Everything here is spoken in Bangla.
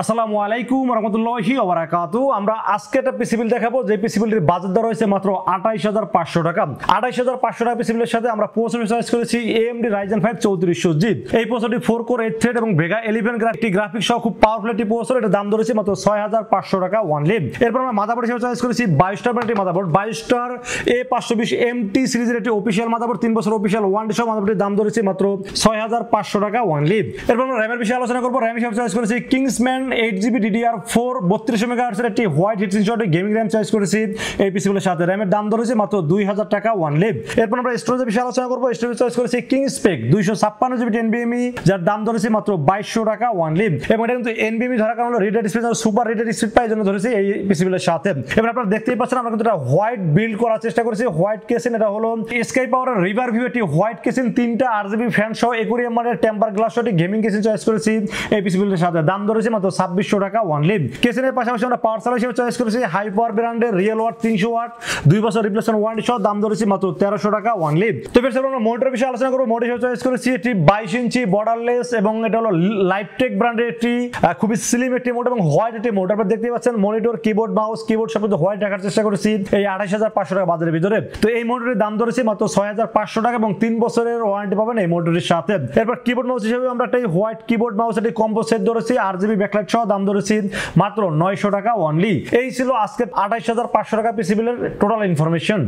আসসালামু আলাইকুম রহমতুল্লাহি ওয়া বারাকাতুহু। আমরা আজকে একটা পিসি বিল দেখাবো যে পিসি বিলটির বাজেট দর রয়েছে মাত্র 28500 টাকা। 28500 টাকা পিসি বিলের সাথে আমরা প্রসেসর চয়েস করেছি AMD Ryzen 5 3400G। এই প্রসেসরটি 4 কোর 8 থ্রেড এবং Vega 11 গ্রাফিক্স সহ খুব পাওয়ারফুল একটি প্রসেসর। এটা দাম ধরেছে মাত্র 6500 টাকা অনলি। এরপর আমরা মাদারবোর্ড হিসেবে চয়েস করেছি 22 স্টার একটি মাদারবোর্ড, 22 স্টার A520 MT সিরিজের একটি অফিশিয়াল মাদারবোর্ড, 3 বছর অফিশিয়াল ওয়ারেন্টি সহ মাদারবোর্ডের দাম ধরেছে মাত্র 6500 টাকা অনলি। এরপর আমরা র‍্যামের বিষয়ে আলোচনা করব। র‍্যাম হিসেবে চয়েস করেছি কিংসম্যান 8GB DDR4 32 মেগাহার্টজের একটি হোয়াইট হিট সিনশট গেমিং র‍্যাম চয়েস করেছি এই পিসি গুলোর সাথে। র‍্যামের দাম ধরেছে মাত্র 2000 টাকা অনলি। এরপর আমরা স্টোরেজের বিষয়ে আলোচনা করব। স্টোরেজ চয়েস করেছি কিংস্পেক 256GB NVMe, যার দাম ধরেছে মাত্র 2200 টাকা অনলি। এবং এটা কিন্তু NVMe ধরার কারণে রিডেড স্পিড আর সুপার রিডেড স্পিড পাই জন্য ধরেছি এই পিসি গুলোর সাথে। এবার আপনারা দেখতেই পাচ্ছেন আমরা কিন্তু এটা হোয়াইট বিল্ড করার চেষ্টা করেছি। হোয়াইট কেসিন, এটা হলো স্কাই পাওয়ার রিভার ভিউ একটি হোয়াইট কেসিন, 3টা RGB ফ্যান সহ অ্যাকুরিয়াম মডেল টেম্পার গ্লাস সহ গেমিং কেসিন চয়েস করেছি এই পিসি গুলোর সাথে। দাম ধরেছে মাত্র 2600 টাকা অনলি। কেসিনের পাশাপাশি আমরা পাওয়ার সাপ্লাই হিসেবে চয়েস করেছি হাই পাওয়ার ব্র্যান্ডের রিয়েল ওয়াট 300 ওয়াট 2 বছর রিপ্লেসমেন্ট ওয়ারেন্টি সহ। দাম ধরেছি মাত্র 1300 টাকা অনলি। তো ফ্রেন্ডস আমরা মনিটর বিষয়ে আলোচনা করব। মনিটর হিসেবে চয়েস করেছি এটি 22 ইঞ্চি বর্ডারলেস এবং এটা হলো লাইটটেক ব্র্যান্ডের একটি খুবই স্লিম একটি মনিটর এবং হোয়াইট একটি মনিটর। আপনারা দেখতে পাচ্ছেন মনিটর, কিবোর্ড, মাউস, কিবোর্ড সব হোয়াইট রাখার চেষ্টা করেছি এই 28500 টাকা বাজারের ভিতরে। তো এই মনিটরের দাম ধরেছি মাত্র 6500 টাকা এবং 3 বছরের ওয়ারেন্টি পাবেন এই মনিটরের সাথে। এরপর কিবোর্ড মাউস হিসেবে আমরা একটা হোয়াইট কিবোর্ড মাউস একটি কম্বো সেট ধরেছি, RGB ব্যাকলাইট সহ। দাম ধরেছি মাত্র 900 টাকা অনলি। এই ছিল আজকে 28500 টাকা পিসি বিলের টোটাল ইনফরমেশন।